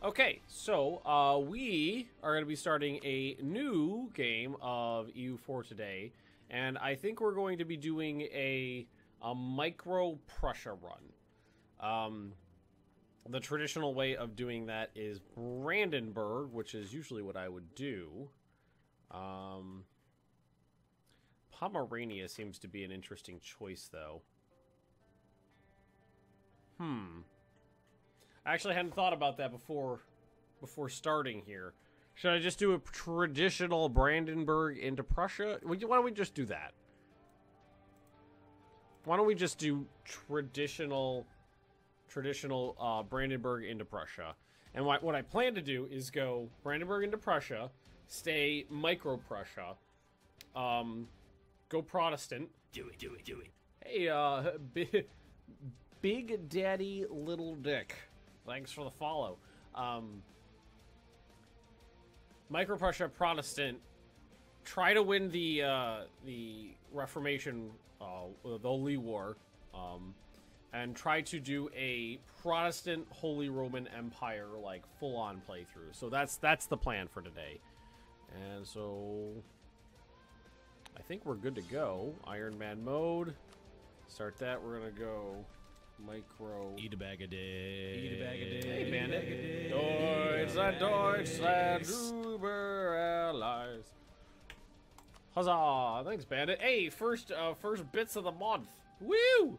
Okay, so we are going to be starting a new game of EU4 today, and I think we're going to be doing a Micro-Prussia run. The traditional way of doing that is Brandenburg, which is usually what I would do. Pomerania seems to be an interesting choice, though. I actually hadn't thought about that before starting here. Should I just do a traditional Brandenburg into Prussia? Why don't we just do that? Why don't we just do traditional Brandenburg into Prussia? And what I plan to do is go Brandenburg into Prussia, stay Micro-Prussia, go Protestant. Do it. Hey, Big Daddy Little Dick. Thanks for the follow. Micro-Prussia, Protestant. Try to win the Reformation, the Holy War, and try to do a Protestant Holy Roman Empire like full-on playthrough. So that's the plan for today. And so I think we're good to go. Ironman Mode. Start that. We're gonna go. Micro. Eat a bag a day. Eat a bag a day. Hey, Bandit. Deutschland, Uber Allies. Huzzah! Thanks, Bandit. Hey, first bits of the month. Woo!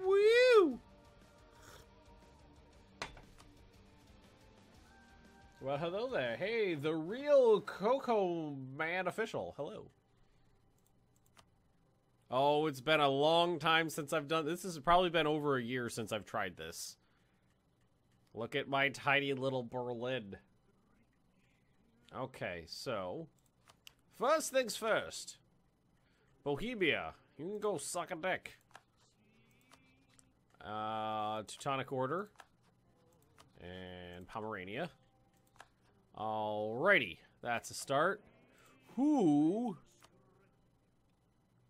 Woo! Well, hello there. Hey, the real Coco Man official. Hello. Oh, it's been a long time since I've done this. Has probably been over a year since I've tried this. Look at my tiny little Berlin. Okay, so first things first. Bohemia, you can go suck a dick. Teutonic Order and Pomerania. Alrighty, that's a start. Who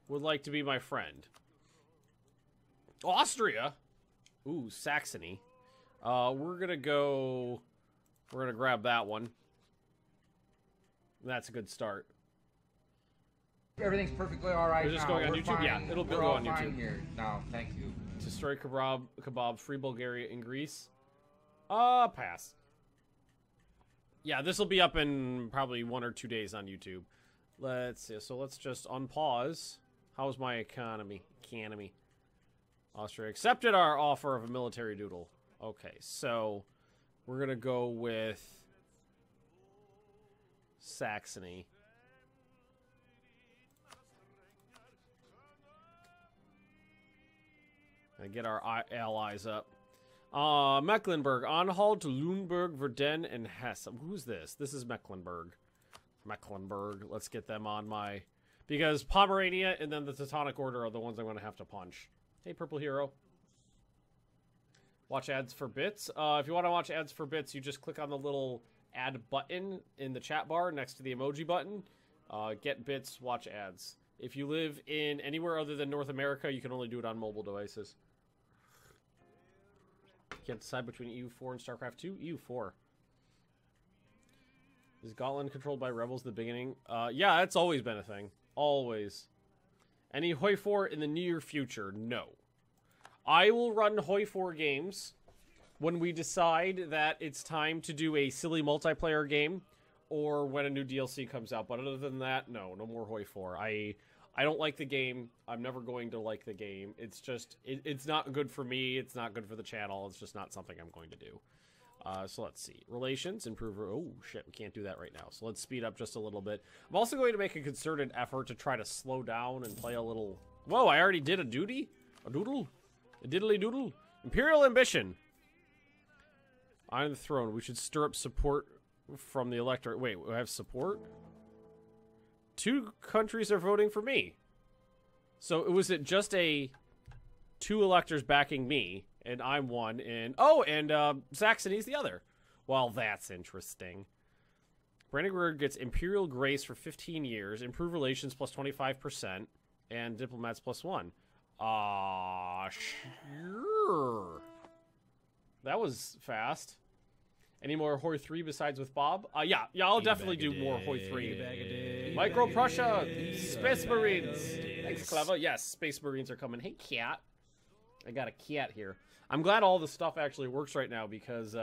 would like to be my friend? Austria? Ooh, Saxony. We're gonna grab that one. That's a good start. Everything's perfectly alright. We're just going on YouTube? Fine. Yeah, it'll go on YouTube. Here. No, thank you. Destroy kebab, free Bulgaria and Greece. Pass. Yeah, this will be up in probably 1 or 2 days on YouTube. Let's see. So let's just unpause. How's my economy? Austria accepted our offer of a military doodle. Okay, so we're gonna go with Saxony. And get our allies up. Mecklenburg, Anhalt, Lüneburg, Verden, and Hesse. Who's this? This is Mecklenburg. Let's get them on my... Because Pomerania and then the Teutonic Order are the ones I'm going to have to punch. Hey, Purple Hero. Watch ads for bits. If you want to watch ads for bits, you just click on the little add button in the chat bar next to the emoji button. Get bits, watch ads. If you live in anywhere other than North America, you can only do it on mobile devices. You can't decide between EU4 and StarCraft 2? EU4. Is Gotland controlled by rebels at the beginning? Yeah, that's always been a thing. Always. Any Hoi 4 in the near future? No. I will run Hoi 4 games when we decide that it's time to do a silly multiplayer game or when a new DLC comes out. But other than that, no more Hoi 4. I don't like the game. I'm never going to like the game. It's just, it's not good for me. It's not good for the channel. It's just not something I'm going to do. So let's see. Relations, improve. Oh, shit. We can't do that right now. So let's speed up just a little bit. I'm also going to make a concerted effort to try to slow down and play a little... Whoa, I already did a duty? A doodle? A diddly doodle? Imperial ambition. On the throne. We should stir up support from the electorate. Wait, we have support? 2 countries are voting for me. So was it just a 2 electors backing me? And I'm one, and... Oh, and Saxony's the other. Well, that's interesting. Brandenburg gets Imperial Grace for 15 years, Improved Relations plus 25%, and Diplomats plus 1. Sure. That was fast. Any more Hoi 3 besides with Bob? Yeah, I'll definitely do more Hoi 3. Micro-Prussia, Space Marines. Thanks, Clever. Yes, Space Marines are coming. Hey, cat. I got a cat here. I'm glad all the stuff actually works right now because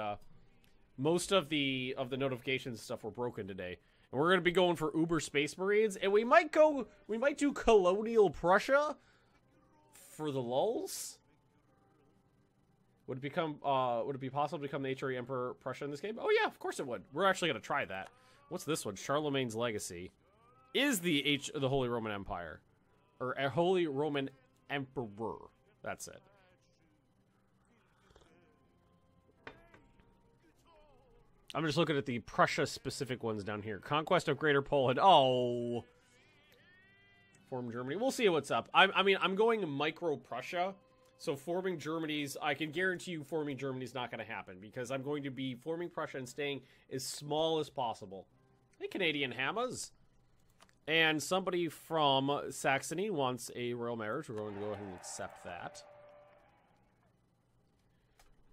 most of the notifications and stuff were broken today. And we're going to be going for Uber Space Marines. And we might do Colonial Prussia for the lulz. Would it be possible to become the HRE Emperor Prussia in this game? Oh yeah, of course it would. We're actually gonna try that. What's this one? Charlemagne's Legacy is the Holy Roman Empire, or a Holy Roman Emperor. That's it. I'm just looking at the Prussia specific ones down here. Conquest of Greater Poland. Oh, form Germany. We'll see what's up. I mean, I'm going Micro-Prussia. So forming Germany's, I can guarantee you forming Germany's not going to happen because I'm going to be forming Prussia and staying as small as possible. Hey, Canadian Hammers. And somebody from Saxony wants a royal marriage. We're going to go ahead and accept that.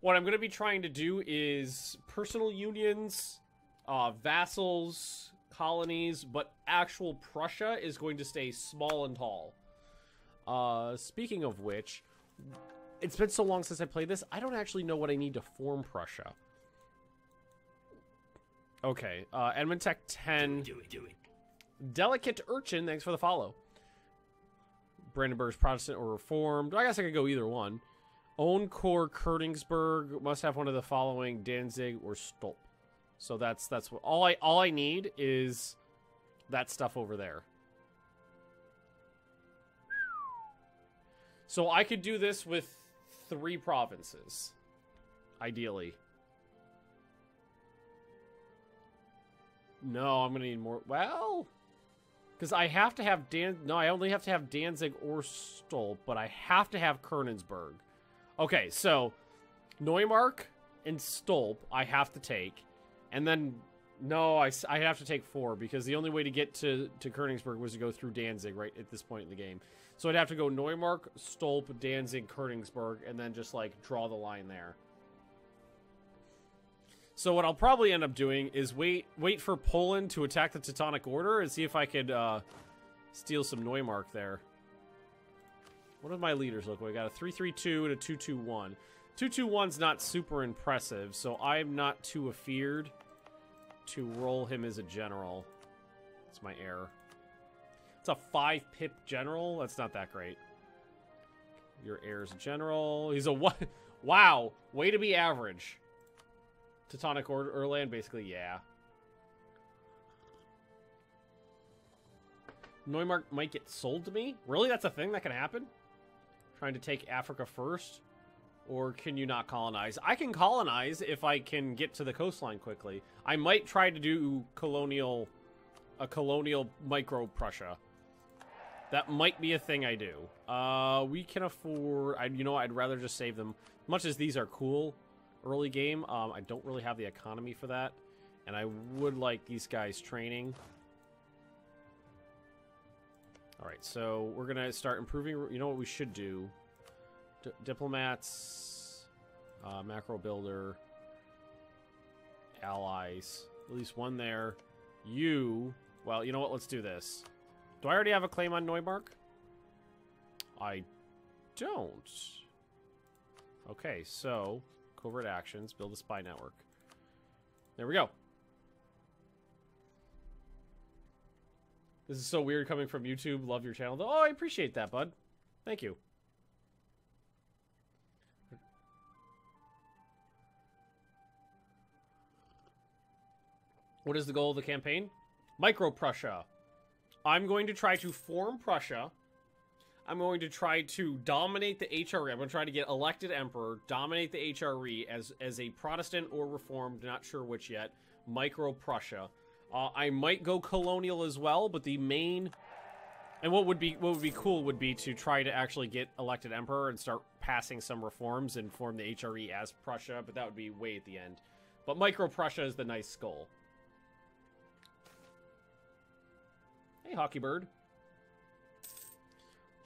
What I'm going to be trying to do is personal unions, vassals, colonies, but actual Prussia is going to stay small and tall. Speaking of which, it's been so long since I played this, I don't actually know what I need to form Prussia. Okay, Edmund Tech 10. Do it. Delicate Urchin, thanks for the follow. Brandenburg's Protestant or Reformed. I guess I could go either one. Own core Königsberg must have one of the following: Danzig or Stolp. So that's what all I need is that stuff over there. So I could do this with 3 provinces, ideally. No, I'm gonna need more. Well, because I have to have I only have to have Danzig or Stolp, but I have to have Königsberg. Okay, so Neumark and Stolp I have to take, and then no, I have to take 4 because the only way to get to Königsberg was to go through Danzig right at this point in the game. So I'd have to go Neumark, Stolp, Danzig, Königsberg, and then just like draw the line there. So what I'll probably end up doing is wait for Poland to attack the Teutonic Order and see if I could steal some Neumark there. What do my leaders look like? I got a 332 and a 221. 221's not super impressive, so I'm not too afeared to roll him as a general. That's my error. It's a 5 pip general. That's not that great. Your heir's a general. He's a what? Wow. Way to be average. Teutonic Order land, basically, yeah. Neumark might get sold to me? Really? That's a thing that can happen? Trying to take Africa first? Or can you not colonize? I can colonize if I can get to the coastline quickly. I might try to do a colonial Micro-Prussia. That might be a thing I do. We can afford... you know, I'd rather just save them. Much as these are cool early game, I don't really have the economy for that. And I would like these guys training. Alright, so we're going to start improving... You know what we should do? Diplomats, macro builder, allies. At least one there. You... Well, you know what? Let's do this. Do I already have a claim on Neumark? I don't. Okay, so covert actions, build a spy network. There we go. This is so weird coming from YouTube. Love your channel. Oh, I appreciate that, bud. Thank you. What is the goal of the campaign? Micro-Prussia. I'm going to try to form Prussia. I'm going to try to dominate the HRE. I'm going to try to get elected emperor, dominate the HRE as a Protestant or Reformed, not sure which yet. Micro-Prussia. I might go colonial as well, but the main... And what would be cool would be to try to actually get elected emperor and start passing some reforms and form the HRE as Prussia, but that would be way at the end. But Micro-Prussia is the nice goal. Hey, Hockey Bird.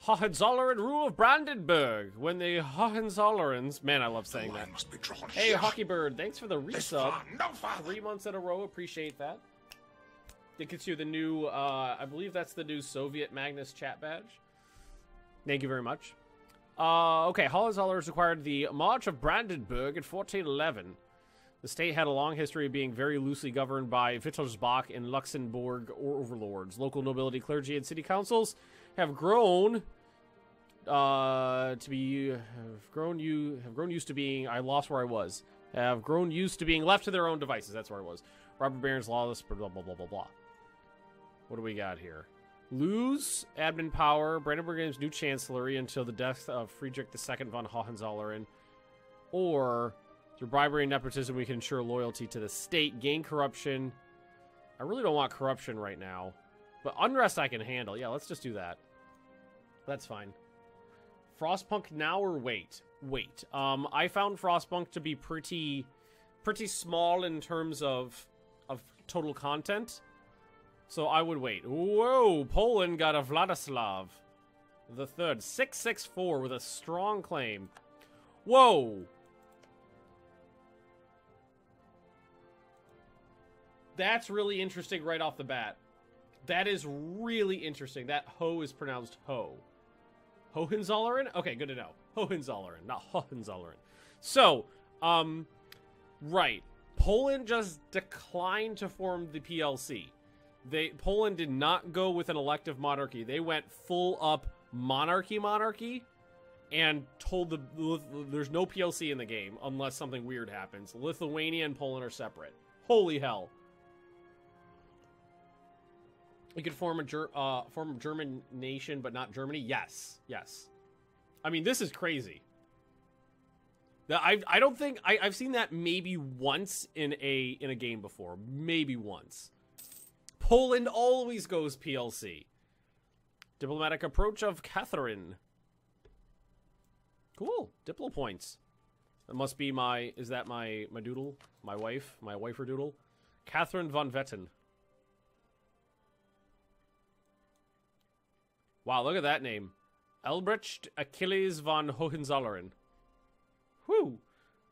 Hohenzollern rule of Brandenburg. When the Hohenzollerns... Man, I love saying that. Must be drawn Hey, here. Hockeybird, thanks for the This resub. far, no farther. 3 months in a row, appreciate that. It gets you the new, I believe that's the new Soviet Magnus chat badge. Thank you very much. Okay, Hohenzollerns acquired the March of Brandenburg in 1411. The state had a long history of being very loosely governed by Wittelsbach and Luxembourg overlords. Local nobility, clergy, and city councils have grown used to being. I lost where I was. Have grown used to being left to their own devices. That's where I was. Robber barons, lawless, blah blah blah blah blah. What do we got here? Lose admin power. Brandenburg gains new chancellery until the death of Friedrich II von Hohenzollern, or through bribery and nepotism, we can ensure loyalty to the state. Gain corruption. I really don't want corruption right now. But unrest I can handle. Yeah, let's just do that. That's fine. Frostpunk now or wait? Wait. I found Frostpunk to be pretty small in terms of total content. So I would wait. Whoa, Poland got a Vladislav the Third. 664 with a strong claim. Whoa. That's really interesting right off the bat. That is really interesting. That ho is pronounced ho. Hohenzollern? Okay, good to know. Hohenzollern, not Hohenzollern. So, right. Poland just declined to form the PLC. Poland did not go with an elective monarchy. They went full up monarchy, and told there's no PLC in the game unless something weird happens. Lithuania and Poland are separate. Holy hell. You could form a German nation, but not Germany. Yes, yes. I mean, this is crazy. I don't think I've seen that maybe once in a game before. Maybe once. Poland always goes PLC. Diplomatic approach of Catherine. Cool. Diplo points. That must be my. Is that my doodle? My wife? My wifer doodle? Catherine von Vetten. Wow, look at that name. Albrecht Achilles von Hohenzollern. Whew.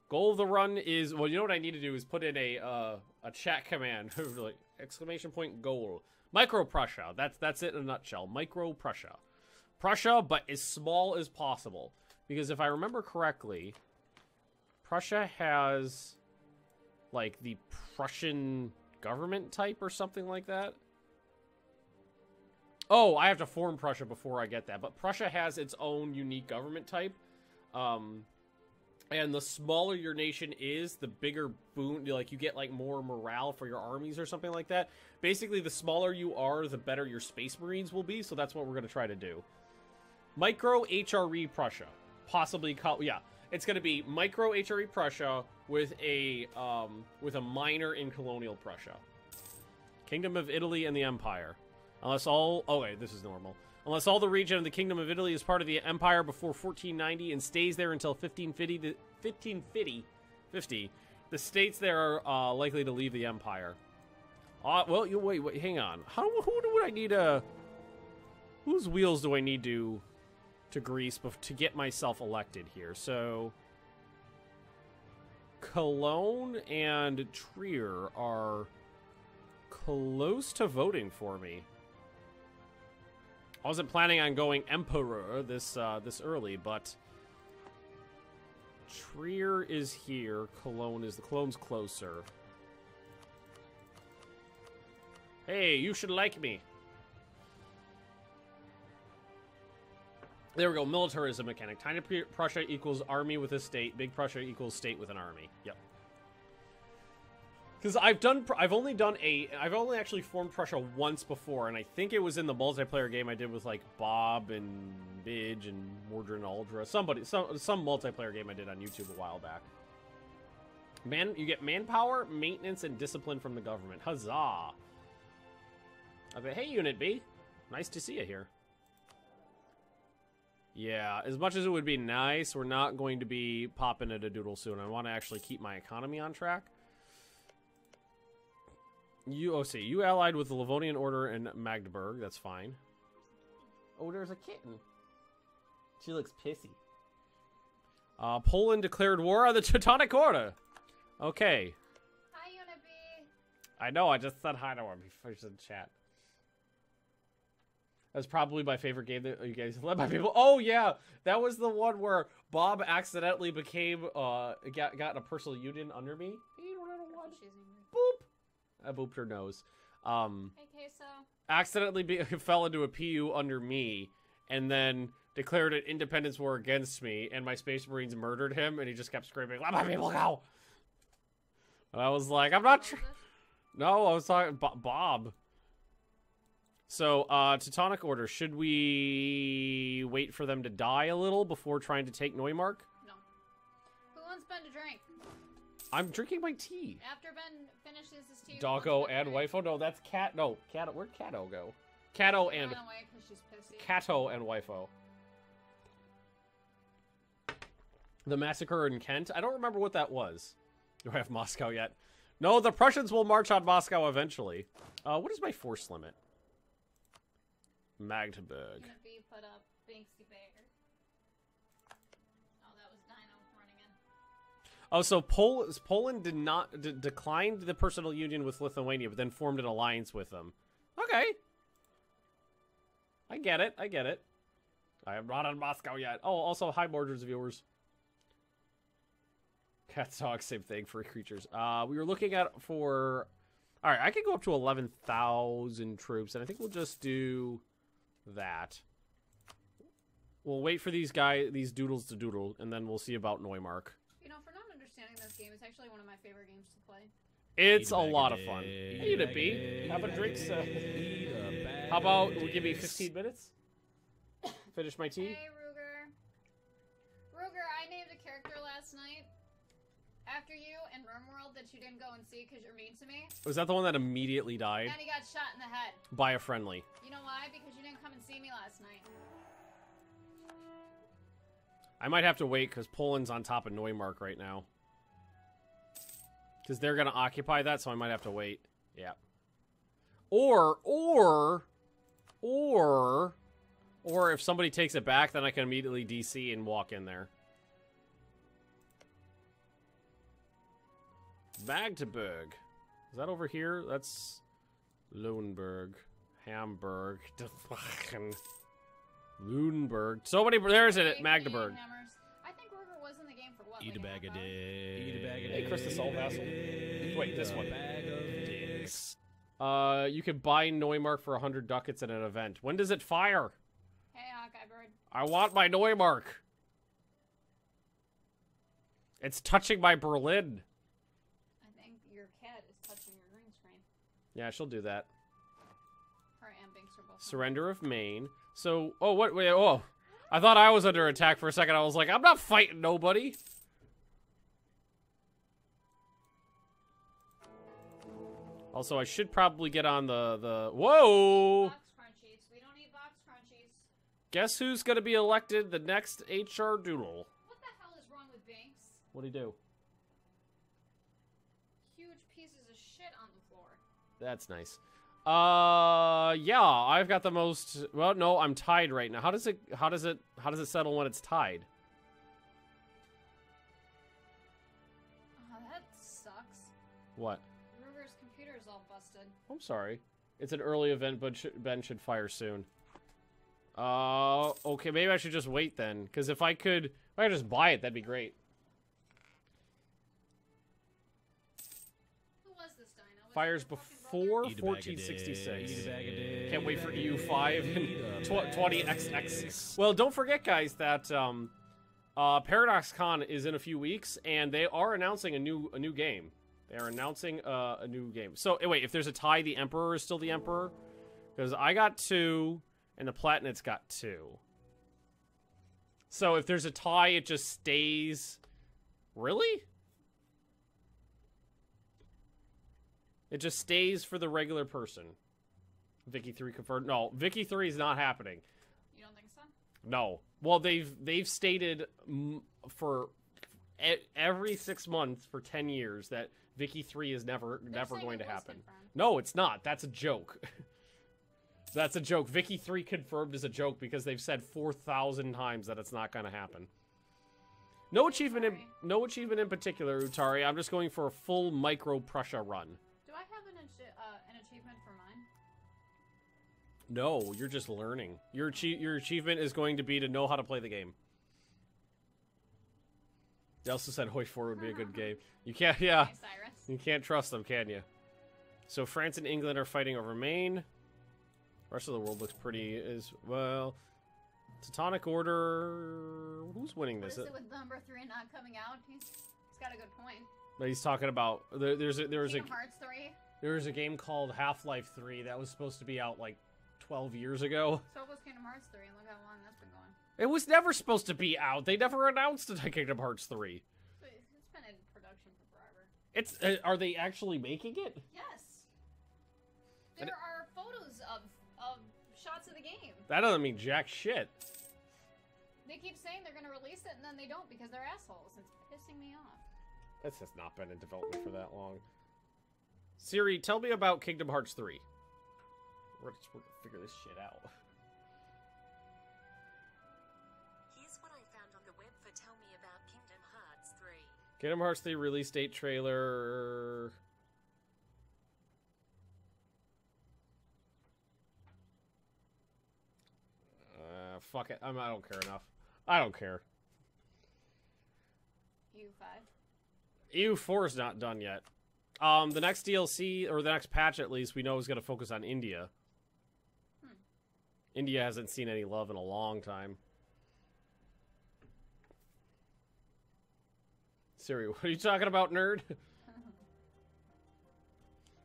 Goal of the run is... Well, you know what I need to do is put in a chat command. Like, exclamation point goal. Micro-Prussia. That's it in a nutshell. Micro-Prussia. Prussia, but as small as possible. Because if I remember correctly, Prussia has, like, the Prussian government type or something like that. Oh, I have to form Prussia before I get that. But Prussia has its own unique government type. And the smaller your nation is, the bigger boon, like, you get, like, more morale for your armies or something like that. Basically, the smaller you are, the better your Space Marines will be. So that's what we're going to try to do. Micro HRE Prussia. Possibly, yeah. It's going to be Micro HRE Prussia with a minor in Colonial Prussia. Kingdom of Italy and the Empire. Unless all... Oh, wait, this is normal. Unless all the region of the Kingdom of Italy is part of the Empire before 1490 and stays there until 1550, the states there are likely to leave the Empire. Well, wait, hang on. Who do I need to... Whose wheels do I need to grease to get myself elected here? So... Cologne and Trier are close to voting for me. I wasn't planning on going Emperor this early, but Trier is here. Cologne's closer. Hey, you should like me. There we go. Militarism mechanic. Tiny Prussia equals army with a state. Big Prussia equals state with an army. Yep. Because I've only actually formed Prussia once before, and I think it was in the multiplayer game I did with, like, Bob and Bidge and Mordred and Aldra. Some multiplayer game I did on YouTube a while back. You get manpower, maintenance, and discipline from the government. Huzzah! Hey, Unit B. Nice to see you here. Yeah, as much as it would be nice, we're not going to be popping at a doodle soon. I want to actually keep my economy on track. You allied with the Livonian Order and Magdeburg. That's fine. Oh, there's a kitten. She looks pissy. Poland declared war on the Teutonic Order. Okay. Hi, Unibi. I know, I just said hi to him before he's in chat. That's probably my favorite game that you guys led by people. Oh, yeah. That was the one where Bob accidentally became, got in a personal union under me. Boop. I booped her nose. Hey, Queso. Accidentally fell into a PU under me, and then declared an independence war against me, and my Space Marines murdered him, and he just kept screaming, "Let my people go!" And I was like, I'm not sure. No, I was talking Bob. So, Teutonic Order, should we wait for them to die a little before trying to take Neumark? No. Who wants Ben to drink? I'm drinking my tea. After Ben finishes his tea. Doggo and Wifo? No, that's Cat. No, Cat. Where'd Cato go? Cato and... Ran away 'cause she's pissy. Cato and Wifo. The massacre in Kent? I don't remember what that was. Do I have Moscow yet? No, the Prussians will march on Moscow eventually. What is my force limit? Magdeburg. Unibi put up Banksy Bear. Oh, that was Dino running in. Oh, so Poland did not declined the personal union with Lithuania, but then formed an alliance with them. Okay. I get it. I get it. I am not in Moscow yet. Oh, also, hi, Borders viewers. Cats, dogs, same thing for creatures. We were looking at for... All right, I could go up to 11,000 troops, and I think we'll just do that. We'll wait for these doodles to doodle, and then we'll see about Neumark. You know, for not understanding this game, it's actually one of my favorite games to play. It's a lot of fun. Hey, to be. Have a drink. How about we give me 15 minutes? Finish my tea. Hey, Ruger. Ruger, I named a character last night after you in RimWorld that you didn't go and see because you're mean to me. Was that the one that immediately died? And he got shot in the head. By a friendly. You know why? Because you didn't come and see me last night. I might have to wait because Poland's on top of Neumark right now. Because they're going to occupy that, so I might have to wait. Yeah. Or if somebody takes it back, then I can immediately DC and walk in there. Magdeburg. Is that over here? That's Luneburg. Hamburg. Luneburg. So many. There's it. Magdeburg. I think Ruger was in the game for what? Eat a like bag of half hour? dicks. Eat a bag of Hey, Chris the Soul Vassal. Wait, this one. Bag of dicks. You can buy Neumark for 100 ducats at an event. When does it fire? Hey, Hawkeye Bird. I want my Neumark. It's touching my Berlin. I think your cat is touching your green screen. Yeah, she'll do that. Her and Binks are both. Surrender of Maine. So, oh, what? Wait, oh. I thought I was under attack for a second. I was like, I'm not fighting nobody. Also, I should probably get on the whoa! Box crunchies. We don't need box crunchies. Guess who's gonna be elected the next HR Doodle? What the hell is wrong with Binks? What'd he do? Huge pieces of shit on the floor. That's nice. Yeah, I've got the most. Well, no, I'm tied right now. How does it settle when it's tied? Oh, that sucks. What? Ruger's computer is all busted. I'm sorry. It's an early event, but Ben should fire soon. Okay, maybe I should just wait then, because if I could just buy it, that'd be great. Who was this dino? Was Fires it your fucking before brother? Eat a bag of 1466. dicks. Eat a bag of dicks. Can't wait for EU5 and 20XX. dicks. Well, don't forget, guys, that Paradox Con is in a few weeks, and they are announcing a new game. They are announcing a new game. So, wait, if there's a tie, the Emperor is still the Emperor? Because I got 2, and the Platinet's got 2. So, if there's a tie, it just stays... Really? It just stays for the regular person. Vicky 3 confirmed. No, Vicky 3 is not happening. You don't think so? No. Well, they've stated for every 6 months for 10 years that Vicky 3 is never They're saying going it to was happen. confirmed. No, it's not. That's a joke. That's a joke. Vicky 3 confirmed is a joke because they've said 4,000 times that it's not going to happen. No achievement in particular, Utari. I'm just going for a full Micro-Prussia run. Do I have an achievement for mine? No, you're just learning. Your achievement is going to be to know how to play the game. They also said Hoi 4 would be a good game. You can't, yeah. Hey, Cyrus. You can't trust them, can you? So France and England are fighting over Maine. The rest of the world looks pretty well. Teutonic Order. Who's winning this? What is it with number 3 not coming out? He's got a good point. He's talking about there was Kingdom Hearts 3. there was a game called Half-Life 3 that was supposed to be out like 12 years ago. So was Kingdom Hearts 3, and look how long that's been going. It was never supposed to be out. They never announced it at Kingdom Hearts 3. It's been in production for forever. It's are they actually making it? Yes. There are photos of shots of the game. That doesn't mean jack shit. They keep saying they're going to release it, and then they don't because they're assholes. It's pissing me off. This has not been in development for that long. Siri, tell me about Kingdom Hearts 3. We're gonna figure this shit out. Here's what I found on the web for Tell Me About Kingdom Hearts 3. Kingdom Hearts 3 release date trailer. Fuck it. I don't care enough. I don't care. EU5. EU4 is not done yet. The next DLC, or the next patch at least, we know is going to focus on India. India hasn't seen any love in a long time. Siri, what are you talking about, nerd?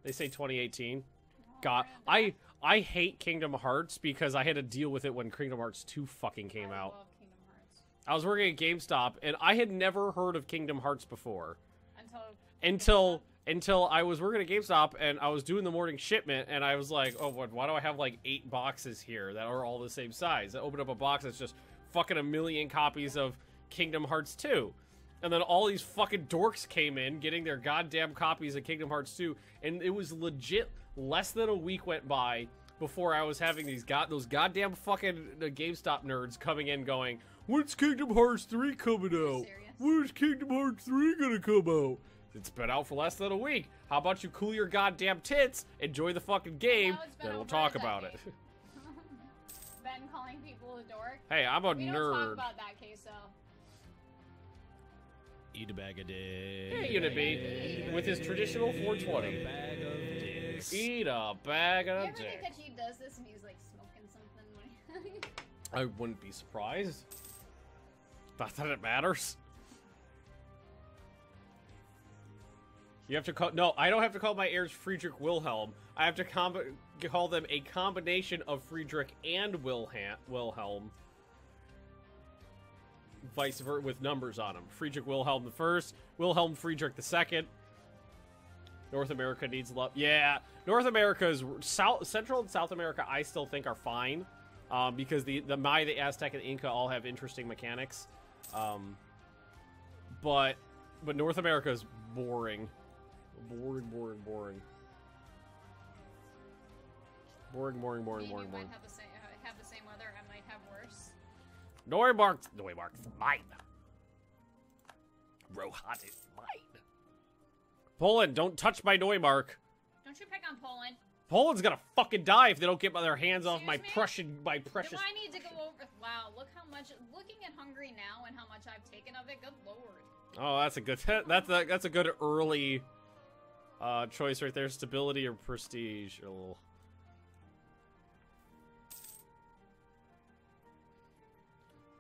They say 2018. God, I hate Kingdom Hearts because I had to deal with it when Kingdom Hearts 2 fucking came I out. love Kingdom Hearts. I was working at GameStop, and I had never heard of Kingdom Hearts before. Until I was working at GameStop, and I was doing the morning shipment, and I was like, oh, why do I have like 8 boxes here that are all the same size? I opened up a box that's just fucking 1 million copies of Kingdom Hearts 2. And then all these fucking dorks came in, getting their goddamn copies of Kingdom Hearts 2, and it was legit less than a week went by before I was having those goddamn fucking GameStop nerds coming in going, when's Kingdom Hearts 3 coming out? When's Kingdom Hearts 3 gonna come out? It's been out for less than a week. How about you cool your goddamn tits, enjoy the fucking game, then we'll talk about it. Ben calling people a dork. Hey, I'm a We nerd. don't talk about that, Queso. Eat a bag of dicks. Hey, Unit B, with his traditional 420. Bag of dicks. Eat a bag You of ever think dicks. that he does this and he's like smoking something? When I wouldn't be surprised. Not that it matters. You have to call... No, I don't have to call my heirs Friedrich Wilhelm. I have to call them a combination of Friedrich and Wilhelm. Vice versa, with numbers on them. Friedrich Wilhelm the First, Wilhelm Friedrich the Second. North America needs love. Yeah, North America is... Central and South America, I still think, are fine. Because the Maya, the Aztec, and Inca all have interesting mechanics. But North America is boring. Boring. Boring. you might have the same weather. I might have worse. Neumark's mine. Rohat is mine. Poland, don't touch my Neumark. Don't you pick on Poland? Poland's gonna fucking die if they don't get their hands off my Excuse me? precious. Do I need to go over? Wow, look how much. Looking at Hungary now and how much I've taken of it. Good lord. Oh, that's a good. That's a good early choice right there. Stability or prestige. Oh.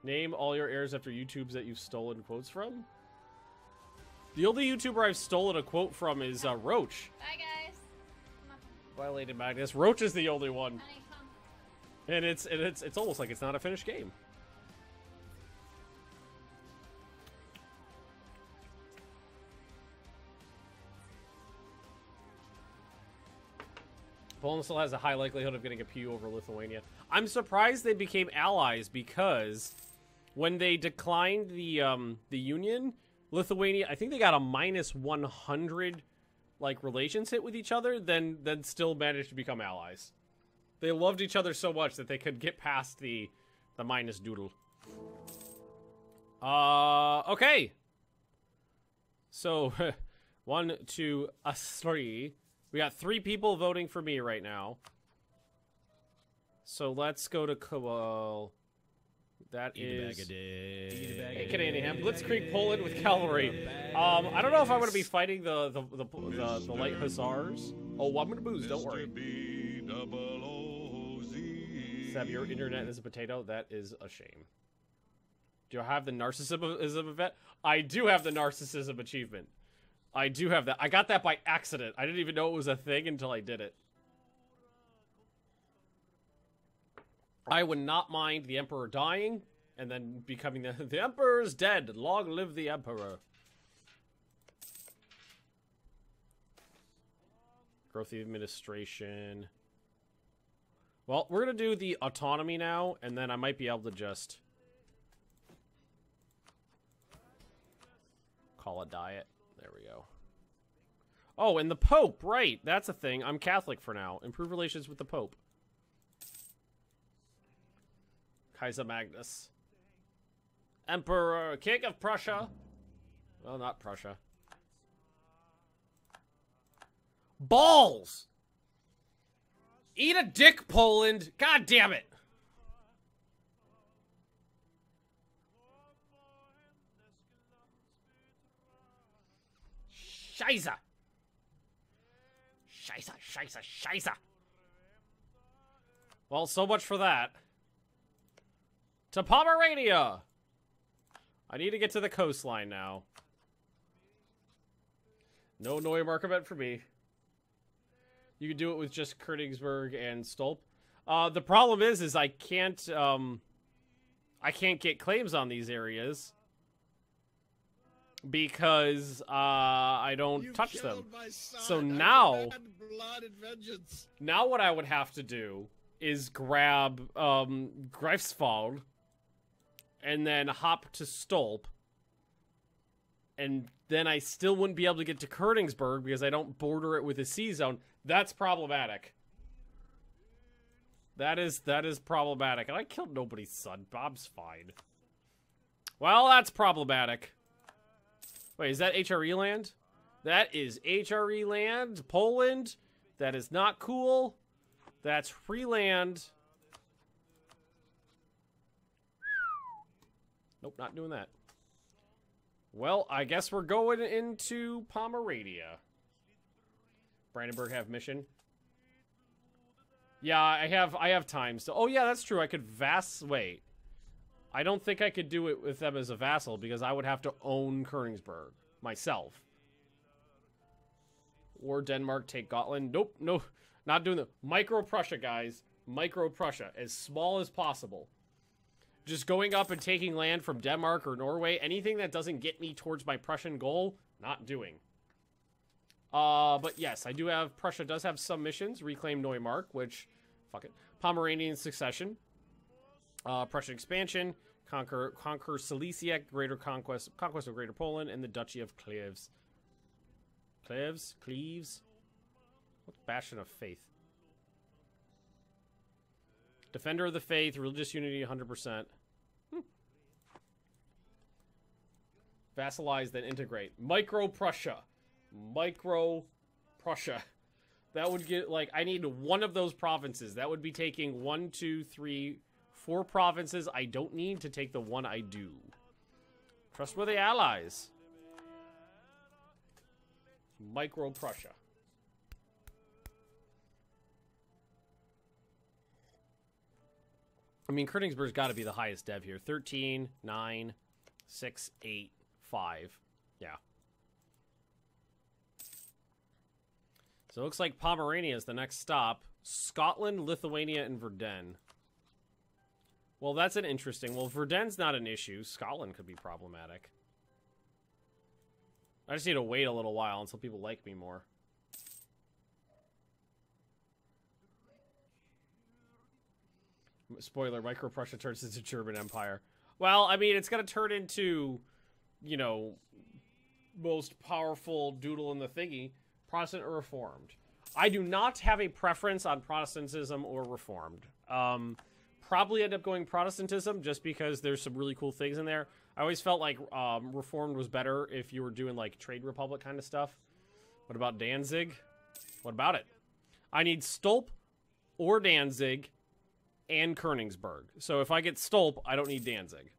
Name all your heirs after YouTubes that you've stolen quotes from. The only YouTuber I've stolen a quote from is Roach. Bye, guys. Violated Magnus. Roach is the only one, Honey, come. and it's almost like it's not a finished game. Poland still has a high likelihood of getting a PU over Lithuania. I'm surprised they became allies because when they declined the union, Lithuania, I think they got a -100 like relations hit with each other, then still managed to become allies. They loved each other so much that they could get past the minus doodle. Okay. So, 1, 2, 3. We got 3 people voting for me right now. So let's go to Kowal. That is... Hey, Canadian Blitzkrieg Poland with cavalry. I don't know if I'm going to be fighting the light hussars. Oh, I'm going to booze, don't worry. Seb, your internet is a potato. That is a shame. Do I have the narcissism event? I do have the narcissism achievement. I do have that. I got that by accident. I didn't even know it was a thing until I did it. I would not mind the Emperor dying and then becoming the Emperor is dead. Long live the Emperor. Growth of the administration. Well, we're going to do the autonomy now, and then I might be able to just call a diet. There we go. Oh, and the Pope, right. That's a thing. I'm Catholic for now. Improve relations with the Pope. Kaiser Magnus. Emperor, King of Prussia. Well, not Prussia. Balls! Eat a dick, Poland! God damn it! Scheiße! Scheiße, scheiße, scheiße! Well, so much for that. To Pomerania! I need to get to the coastline now. No Neumark event for me. You can do it with just Königsberg and Stolp. The problem is I can't get claims on these areas because I don't touch them. So now what I would have to do is grab Greifswald and then hop to Stolp, and then I still wouldn't be able to get to Königsberg because I don't border it with a sea zone. That's problematic. That is problematic. And I killed nobody's son. Bob's fine. Well, that's problematic. Wait, is that HRE land? That is HRE land. Poland. That is not cool. That's free land. Nope, not doing that. Well, I guess we're going into Pomerania. Brandenburg have mission. Yeah, I have time. So, oh yeah, that's true. I could wait. I don't think I could do it with them as a vassal because I would have to own Königsberg myself. Or Denmark take Gotland. Nope, no, not doing the Micro-Prussia, guys. Micro-Prussia, as small as possible. Just going up and taking land from Denmark or Norway, anything that doesn't get me towards my Prussian goal, not doing. But yes, I do have, Prussia does have some missions. Reclaim Neumark, which, fuck it. Pomeranian succession. Prussian expansion. Conquer Silesia, greater conquest of Greater Poland, and the Duchy of Cleves. Cleves? What's Bastion of Faith? Defender of the Faith, religious unity 100%. Vassalize, then integrate. Micro-Prussia. Micro-Prussia. That would get, like, I need one of those provinces. That would be taking 1, 2, 3, 4 provinces I don't need to take the one I do. Trustworthy allies. Micro-Prussia. I mean, Königsberg's got to be the highest dev here. 13, 9, 6, 8, 5. Yeah. So it looks like Pomerania is the next stop. Scotland, Lithuania, and Verdun. Well, that's an interesting... Well, Verdun's not an issue. Scotland could be problematic. I just need to wait a little while until people like me more. Spoiler, Micro-Prussia turns into German Empire. Well, I mean, it's going to turn into, you know, most powerful doodle in the thingy. Protestant or Reformed. I do not have a preference on Protestantism or Reformed. Probably end up going Protestantism just because there's some really cool things in there. I always felt like Reformed was better if you were doing like Trade Republic kind of stuff. What about Danzig? What about it? I need Stolp or Danzig and Königsberg. So if I get Stolp, I don't need Danzig.